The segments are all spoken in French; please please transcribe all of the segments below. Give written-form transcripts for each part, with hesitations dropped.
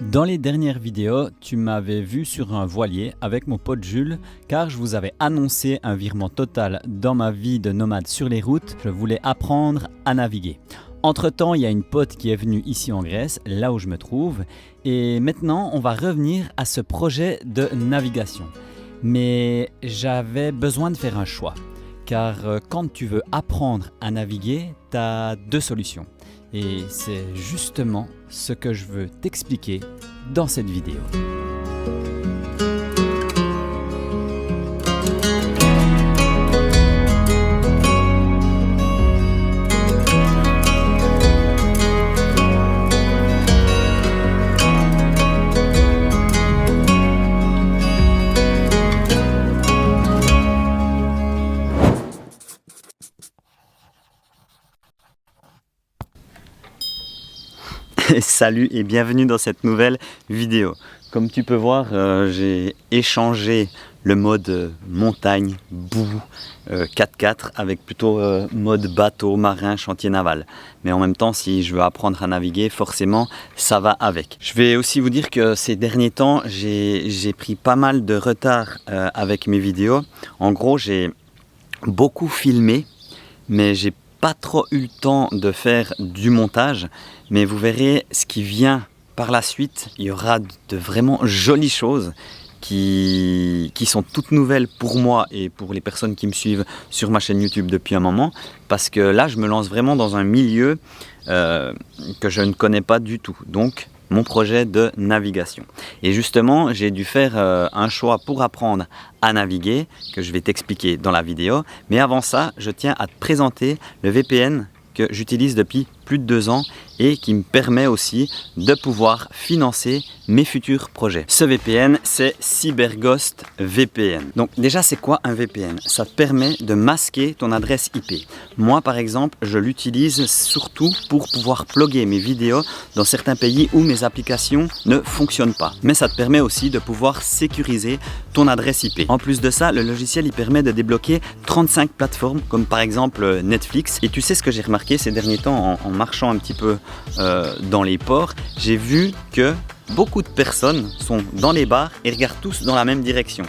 Dans les dernières vidéos, tu m'avais vu sur un voilier avec mon pote Jules car je vous avais annoncé un virement total dans ma vie de nomade sur les routes. Je voulais apprendre à naviguer. Entre-temps, il y a une pote qui est venue ici en Grèce, là où je me trouve, et maintenant on va revenir à ce projet de navigation. Mais j'avais besoin de faire un choix, car quand tu veux apprendre à naviguer, tu as deux solutions. Et c'est justement ce que je veux t'expliquer dans cette vidéo. Salut et bienvenue dans cette nouvelle vidéo. Comme tu peux voir, j'ai échangé le mode montagne, boue, 4x4 avec plutôt mode bateau, marin, chantier naval. Mais en même temps, si je veux apprendre à naviguer, forcément, ça va avec. Je vais aussi vous dire que ces derniers temps, j'ai pris pas mal de retard avec mes vidéos. En gros, j'ai beaucoup filmé, mais j'ai pas trop eu le temps de faire du montage, mais vous verrez ce qui vient par la suite. Il y aura de vraiment jolies choses qui sont toutes nouvelles pour moi et pour les personnes qui me suivent sur ma chaîne YouTube depuis un moment, parce que là je me lance vraiment dans un milieu que je ne connais pas du tout, donc mon projet de navigation. Et justement, j'ai dû faire un choix pour apprendre à naviguer, que je vais t'expliquer dans la vidéo. Mais avant ça, je tiens à te présenter le VPN que j'utilise depuis plus de 2 ans et qui me permet aussi de pouvoir financer mes futurs projets. Ce VPN, c'est CyberGhost VPN. Donc déjà, c'est quoi un VPN? Ça te permet de masquer ton adresse IP. Moi, par exemple, je l'utilise surtout pour pouvoir plugger mes vidéos dans certains pays où mes applications ne fonctionnent pas. Mais ça te permet aussi de pouvoir sécuriser ton adresse IP. En plus de ça, le logiciel, il permet de débloquer 35 plateformes, comme par exemple Netflix. Et tu sais ce que j'ai remarqué ces derniers temps en marchant un petit peu dans les ports, j'ai vu que beaucoup de personnes sont dans les bars et regardent tous dans la même direction.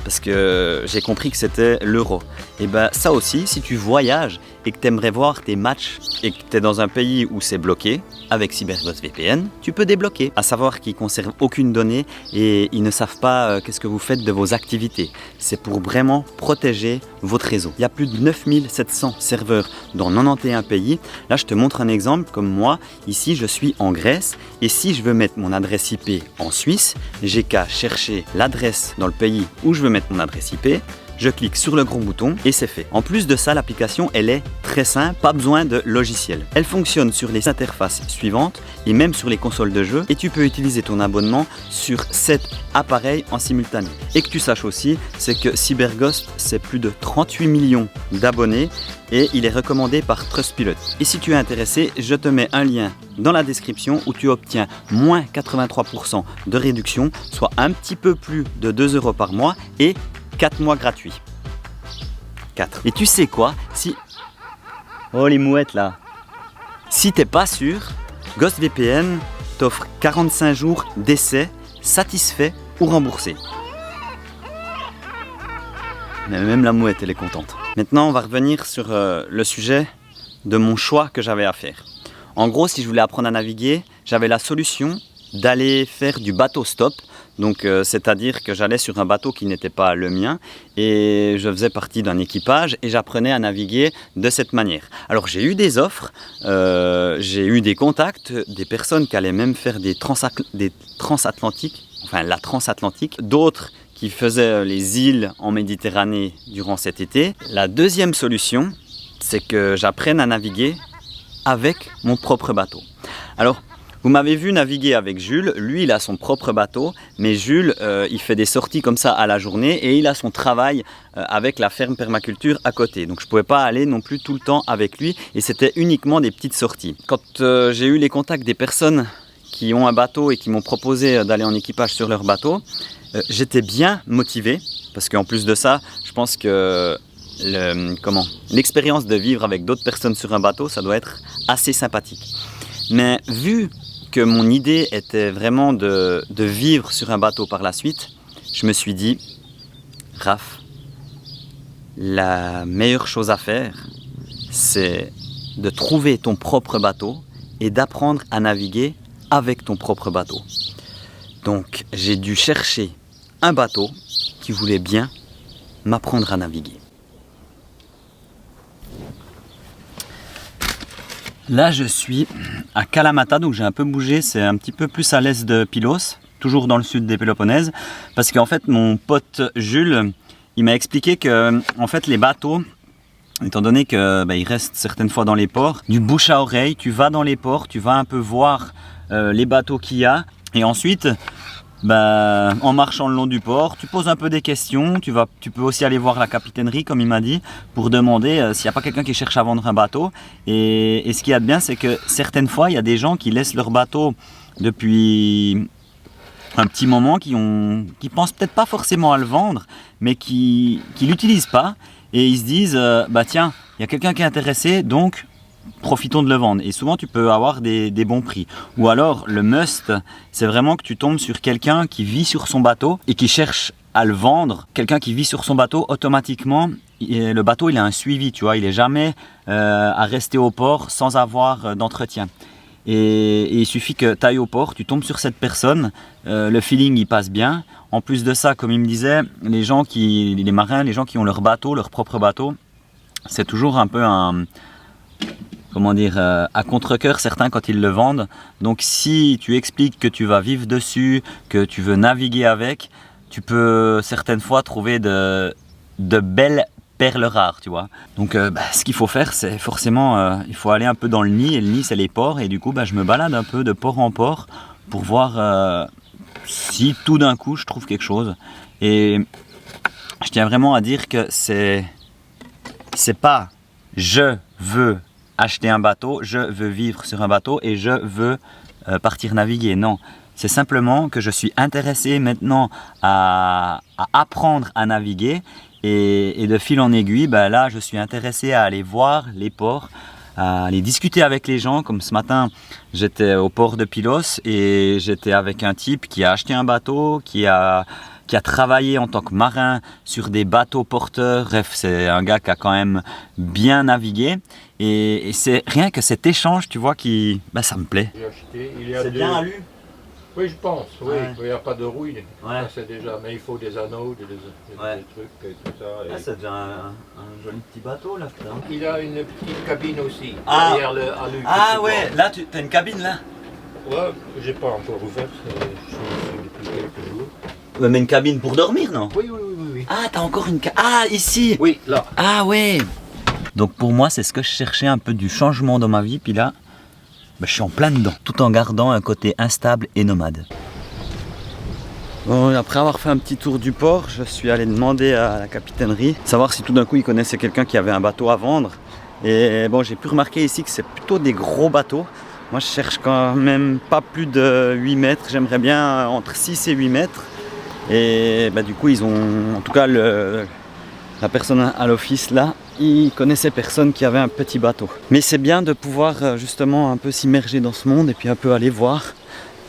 Parce que j'ai compris que c'était l'euro. Et bien ça aussi, si tu voyages et que tu aimerais voir tes matchs et que tu es dans un pays où c'est bloqué, avec CyberGhost VPN, tu peux débloquer. À savoir qu'ils ne conservent aucune donnée et ils ne savent pas qu'est-ce que vous faites de vos activités. C'est pour vraiment protéger votre réseau. Il y a plus de 9700 serveurs dans 91 pays. Là, je te montre un exemple. Comme moi, ici, je suis en Grèce. Et si je veux mettre mon adresse IP en Suisse, j'ai qu'à chercher l'adresse dans le pays où je veux mettre mon adresse IP. Je clique sur le gros bouton et c'est fait. En plus de ça, l'application, elle est très simple, pas besoin de logiciel. Elle fonctionne sur les interfaces suivantes et même sur les consoles de jeu. Et tu peux utiliser ton abonnement sur 7 appareils en simultané. Et que tu saches aussi, c'est que CyberGhost, c'est plus de 38 millions d'abonnés et il est recommandé par Trustpilot. Et si tu es intéressé, je te mets un lien dans la description où tu obtiens moins 83% de réduction, soit un petit peu plus de 2 € par mois et 4 mois gratuits. 4. Et tu sais quoi? Oh les mouettes là! Si t'es pas sûr, Ghost VPN t'offre 45 jours d'essai satisfait ou remboursé. Mais même la mouette elle est contente. Maintenant on va revenir sur le sujet de mon choix que j'avais à faire. En gros, si je voulais apprendre à naviguer, j'avais la solution d'aller faire du bateau stop. Donc c'est-à-dire que j'allais sur un bateau qui n'était pas le mien et je faisais partie d'un équipage et j'apprenais à naviguer de cette manière. Alors j'ai eu des offres, j'ai eu des contacts, des personnes qui allaient même faire des transatlantiques, enfin la transatlantique, d'autres qui faisaient les îles en Méditerranée durant cet été. La deuxième solution, c'est que j'apprenne à naviguer avec mon propre bateau. Alors, vous m'avez vu naviguer avec Jules, lui il a son propre bateau, mais Jules il fait des sorties comme ça à la journée et il a son travail avec la ferme permaculture à côté. Donc je ne pouvais pas aller non plus tout le temps avec lui et c'était uniquement des petites sorties. Quand j'ai eu les contacts des personnes qui ont un bateau et qui m'ont proposé d'aller en équipage sur leur bateau, j'étais bien motivé parce qu'en plus de ça, je pense que l'expérience de vivre avec d'autres personnes sur un bateau, ça doit être assez sympathique. Mais vu que mon idée était vraiment de vivre sur un bateau par la suite, je me suis dit, Raph, la meilleure chose à faire, c'est de trouver ton propre bateau et d'apprendre à naviguer avec ton propre bateau. Donc j'ai dû chercher un bateau qui voulait bien m'apprendre à naviguer. Là je suis à Kalamata, donc j'ai un peu bougé, c'est un petit peu plus à l'est de Pylos, toujours dans le sud des Péloponnèse, parce qu'en fait mon pote Jules, il m'a expliqué que en fait les bateaux, étant donné que ils restent certaines fois dans les ports, du bouche à oreille, tu vas dans les ports, tu vas un peu voir les bateaux qu'il y a, et ensuite en marchant le long du port, tu poses un peu des questions, tu peux aussi aller voir la capitainerie comme il m'a dit, pour demander s'il n'y a pas quelqu'un qui cherche à vendre un bateau. Et ce qu'il y a de bien, c'est que certaines fois, il y a des gens qui laissent leur bateau depuis un petit moment, qui pensent peut-être pas forcément à le vendre, mais qui l'utilisent pas, et ils se disent tiens, il y a quelqu'un qui est intéressé, donc profitons de le vendre. Et souvent tu peux avoir des bons prix. Ou alors le must, c'est vraiment que tu tombes sur quelqu'un qui vit sur son bateau et qui cherche à le vendre. Quelqu'un qui vit sur son bateau, automatiquement le bateau il a un suivi, tu vois, il est jamais à rester au port sans avoir d'entretien. Et il suffit que tu ailles au port, tu tombes sur cette personne, le feeling il passe bien. En plus de ça, comme il me disait, les marins, les gens qui ont leur bateau, leur propre bateau, c'est toujours un peu à contre-cœur certains quand ils le vendent. Donc si tu expliques que tu vas vivre dessus, que tu veux naviguer avec, tu peux certaines fois trouver de belles perles rares, tu vois. Donc ce qu'il faut faire, c'est forcément, il faut aller un peu dans le nid, et le nid c'est les ports, et du coup je me balade un peu de port en port pour voir si tout d'un coup je trouve quelque chose. Et je tiens vraiment à dire que c'est pas je veux acheter un bateau, je veux vivre sur un bateau et je veux partir naviguer. Non, c'est simplement que je suis intéressé maintenant à apprendre à naviguer, et de fil en aiguille, là je suis intéressé à aller voir les ports, à aller discuter avec les gens. Comme ce matin, j'étais au port de Pylos et j'étais avec un type qui a acheté un bateau, qui a travaillé en tant que marin sur des bateaux porteurs. Bref, c'est un gars qui a quand même bien navigué. Et c'est rien que cet échange, tu vois, qui, ça me plaît. C'est bien à lui. Oui, je pense, oui. Ouais. Il n'y a pas de rouille, Ouais. c'est déjà, mais il faut des anneaux, des trucs et tout ça. C'est déjà un joli petit bateau là. Il a une petite cabine aussi, derrière le alu. Là tu as une cabine là. Ouais, j'ai pas encore ouvert, je suis depuis quelques jours. Ouais, mais une cabine pour dormir, non? Oui. Ah, t'as encore une cabine. Ah, ici. Oui, là. Ah ouais. Donc pour moi, c'est ce que je cherchais, un peu du changement dans ma vie, puis là, je suis en plein dedans, tout en gardant un côté instable et nomade. Bon, après avoir fait un petit tour du port, je suis allé demander à la capitainerie, savoir si tout d'un coup ils connaissaient quelqu'un qui avait un bateau à vendre. Et bon, j'ai pu remarquer ici que c'est plutôt des gros bateaux. Moi je cherche quand même pas plus de 8 mètres, j'aimerais bien entre 6 et 8 mètres. Et du coup ils ont, en tout cas la personne à l'office là, il connaissait personne qui avait un petit bateau. Mais c'est bien de pouvoir justement un peu s'immerger dans ce monde et puis un peu aller voir.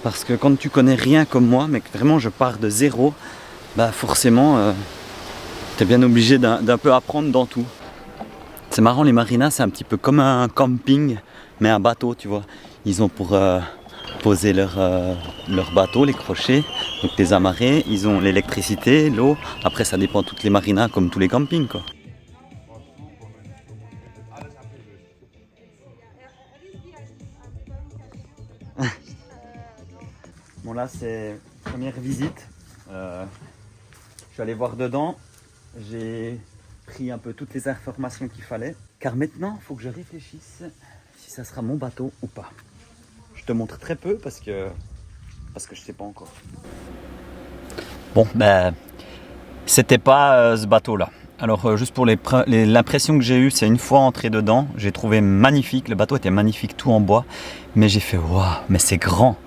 Parce que quand tu connais rien comme moi, mais que vraiment je pars de zéro, forcément tu es bien obligé d'un peu apprendre dans tout. C'est marrant, les marinas c'est un petit peu comme un camping, mais un bateau, tu vois. Ils ont pour poser leur bateau, les crochets, donc les amarrer, ils ont l'électricité, l'eau. Après ça dépend de toutes les marinas comme tous les campings quoi. Bon là c'est première visite, je suis allé voir dedans, j'ai pris un peu toutes les informations qu'il fallait, car maintenant il faut que je réfléchisse si ça sera mon bateau ou pas. Je te montre très peu parce que je sais pas encore. Bon c'était pas ce bateau là. Alors juste pour l'impression que j'ai eue, c'est une fois entré dedans, j'ai trouvé magnifique, le bateau était magnifique, tout en bois, mais j'ai fait waouh, mais c'est grand.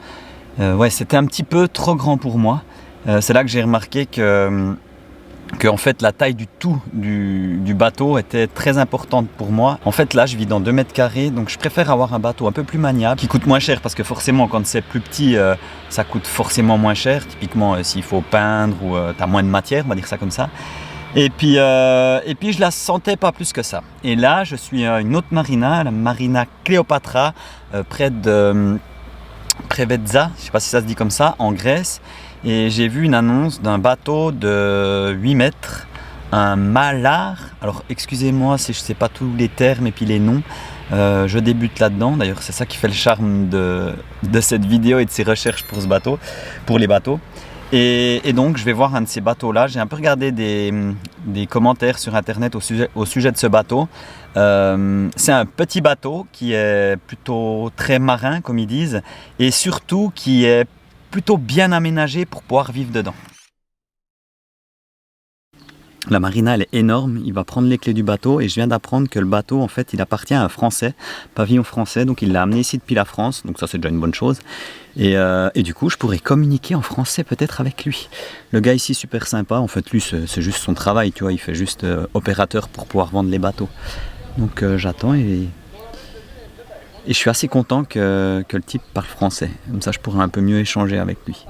Ouais, c'était un petit peu trop grand pour moi. C'est là que j'ai remarqué que que en fait la taille du bateau était très importante pour moi. En fait là je vis dans 2 mètres carrés, donc je préfère avoir un bateau un peu plus maniable, qui coûte moins cher, parce que forcément quand c'est plus petit ça coûte forcément moins cher, typiquement s'il faut peindre ou tu as moins de matière, on va dire ça comme ça. Et puis je la sentais pas plus que ça. Et là je suis à une autre marina, la marina Cléopatra, près de Preveza, je sais pas si ça se dit comme ça, en Grèce. Et j'ai vu une annonce d'un bateau de 8 mètres, un Malar. Alors excusez-moi si je ne sais pas tous les termes et puis les noms, je débute là-dedans. D'ailleurs c'est ça qui fait le charme de cette vidéo et de ces recherches pour ce bateau, pour les bateaux. Et donc je vais voir un de ces bateaux-là. J'ai un peu regardé des commentaires sur internet au sujet de ce bateau. C'est un petit bateau qui est plutôt très marin comme ils disent, et surtout qui est plutôt bien aménagé pour pouvoir vivre dedans. La marina elle est énorme, il va prendre les clés du bateau et je viens d'apprendre que le bateau en fait il appartient à un Français, pavillon français, donc il l'a amené ici depuis la France, donc ça c'est déjà une bonne chose. Et du coup je pourrais communiquer en français peut-être avec lui. Le gars ici super sympa, en fait lui c'est juste son travail, tu vois, il fait juste opérateur pour pouvoir vendre les bateaux. Donc j'attends et je suis assez content que le type parle français, comme ça je pourrai un peu mieux échanger avec lui.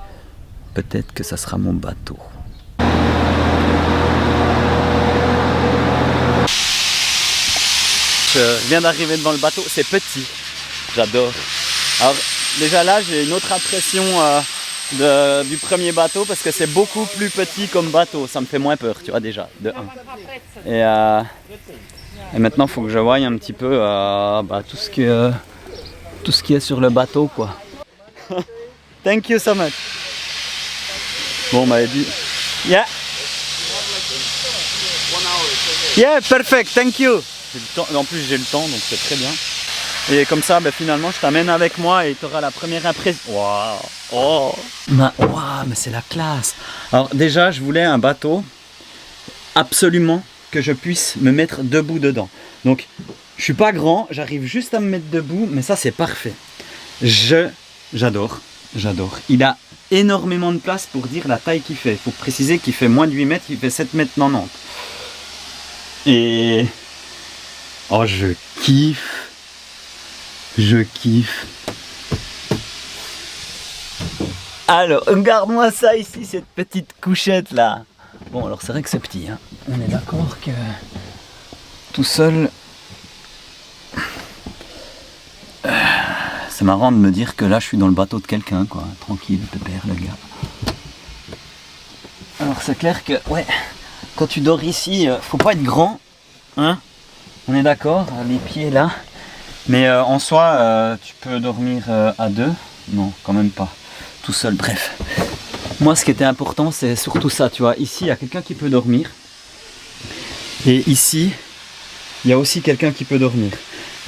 Peut-être que ça sera mon bateau. Je viens d'arriver devant le bateau, c'est petit, j'adore. Alors déjà là j'ai une autre impression du premier bateau parce que c'est beaucoup plus petit comme bateau, ça me fait moins peur, tu vois déjà, de 1. Et maintenant il faut que je voie un petit peu tout ce qui est sur le bateau quoi. Thank you so much. Bon bah dit. Yeah. Yeah, perfect, thank you. En plus j'ai le temps donc c'est très bien. Et comme ça finalement je t'amène avec moi et tu auras la première impression. Waouh. Oh. Mais c'est la classe. Alors déjà je voulais un bateau absolument que je puisse me mettre debout dedans. Donc je suis pas grand, j'arrive juste à me mettre debout, mais ça c'est parfait. J'adore. Il a énormément de place pour dire la taille qu'il fait. Il faut préciser qu'il fait moins de 8 mètres, il fait 7 mètres 90. Et oh je kiffe. Alors regarde-moi ça ici, cette petite couchette là. Bon alors c'est vrai que c'est petit hein. On est d'accord que tout seul c'est marrant de me dire que là je suis dans le bateau de quelqu'un quoi. Tranquille, pépère le gars. Alors c'est clair que ouais, quand tu dors ici, faut pas être grand hein. On est d'accord, les pieds là. Mais en soi, tu peux dormir à 2. Non, quand même pas. Tout seul, bref. Moi, ce qui était important, c'est surtout ça, tu vois. Ici, il y a quelqu'un qui peut dormir. Et ici, il y a aussi quelqu'un qui peut dormir.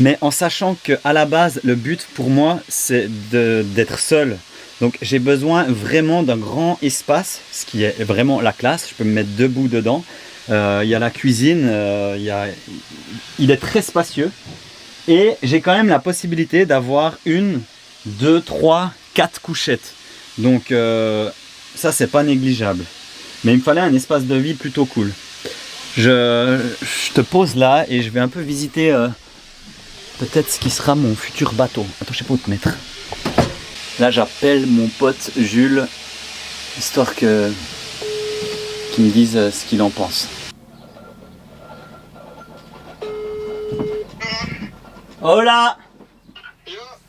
Mais en sachant qu'à la base, le but pour moi, c'est d'être seul. Donc, j'ai besoin vraiment d'un grand espace, ce qui est vraiment la classe. Je peux me mettre debout dedans. Il y a la cuisine, il est très spacieux. Et j'ai quand même la possibilité d'avoir 1, 2, 3, 4 couchettes. Donc ça c'est pas négligeable. Mais il me fallait un espace de vie plutôt cool. Je te pose là et je vais un peu visiter peut-être ce qui sera mon futur bateau. Attends, je sais pas où te mettre. Là j'appelle mon pote Jules, histoire qu'il me dise ce qu'il en pense. Hola!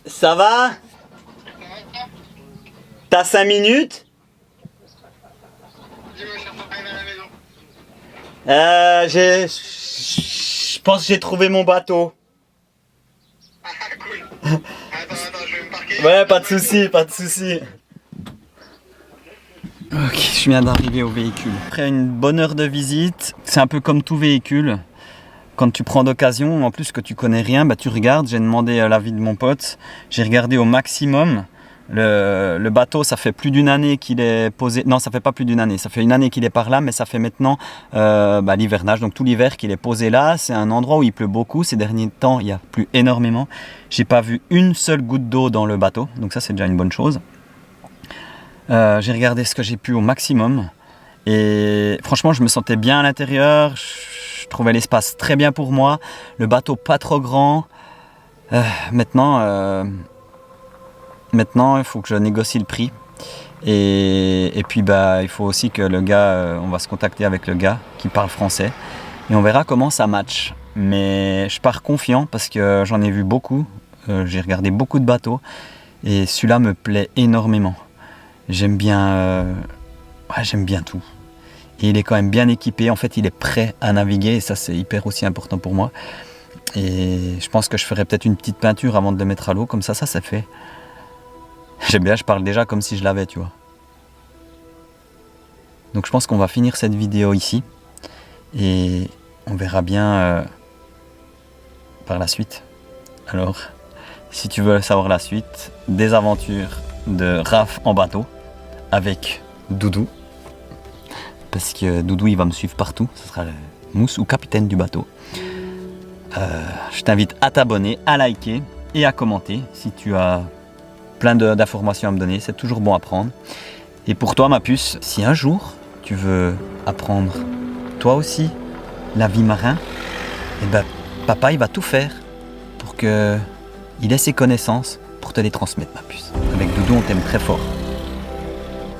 Ça va? T'as 5 minutes? Je pense que j'ai trouvé mon bateau. Ah cool. Attends, je vais me parquer. Ouais, pas de souci. Ok, je viens d'arriver au véhicule. Après une bonne heure de visite, c'est un peu comme tout véhicule. Quand tu prends d'occasion, en plus que tu connais rien, tu regardes. J'ai demandé l'avis de mon pote. J'ai regardé au maximum. Le bateau, ça fait plus d'une année qu'il est posé. Non, ça fait pas plus d'une année. Ça fait 1 année qu'il est par là, mais ça fait maintenant l'hivernage. Donc tout l'hiver qu'il est posé là. C'est un endroit où il pleut beaucoup. Ces derniers temps, il y a plu énormément. J'ai pas vu une seule goutte d'eau dans le bateau. Donc ça, c'est déjà une bonne chose. J'ai regardé ce que j'ai pu au maximum. Et franchement, je me sentais bien à l'intérieur. Je trouvais l'espace très bien pour moi. Le bateau pas trop grand. Maintenant, il faut que je négocie le prix. Et puis il faut aussi que le gars, on va se contacter avec le gars qui parle français. Et on verra comment ça match. Mais je pars confiant parce que j'en ai vu beaucoup. J'ai regardé beaucoup de bateaux. Et celui-là me plaît énormément. J'aime bien tout. Et il est quand même bien équipé. En fait, il est prêt à naviguer. Et ça, c'est hyper aussi important pour moi. Et je pense que je ferai peut-être une petite peinture avant de le mettre à l'eau. Comme ça fait. J'aime bien, je parle déjà comme si je l'avais, tu vois. Donc je pense qu'on va finir cette vidéo ici. Et on verra bien par la suite. Alors, si tu veux savoir la suite des aventures de Raph en bateau avec Doudou, parce que Doudou il va me suivre partout, ce sera le mousse ou capitaine du bateau. Je t'invite à t'abonner, à liker et à commenter si tu as plein d'informations à me donner, c'est toujours bon à prendre. Et pour toi ma puce, si un jour tu veux apprendre toi aussi la vie marin, papa il va tout faire pour que il ait ses connaissances pour te les transmettre ma puce. Avec Doudou on t'aime très fort.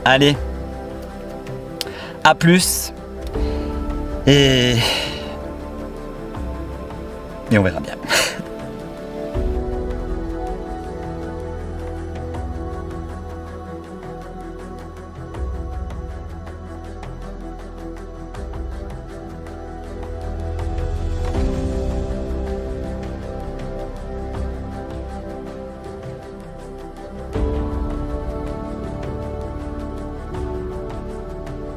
Allez, à plus et on verra bien.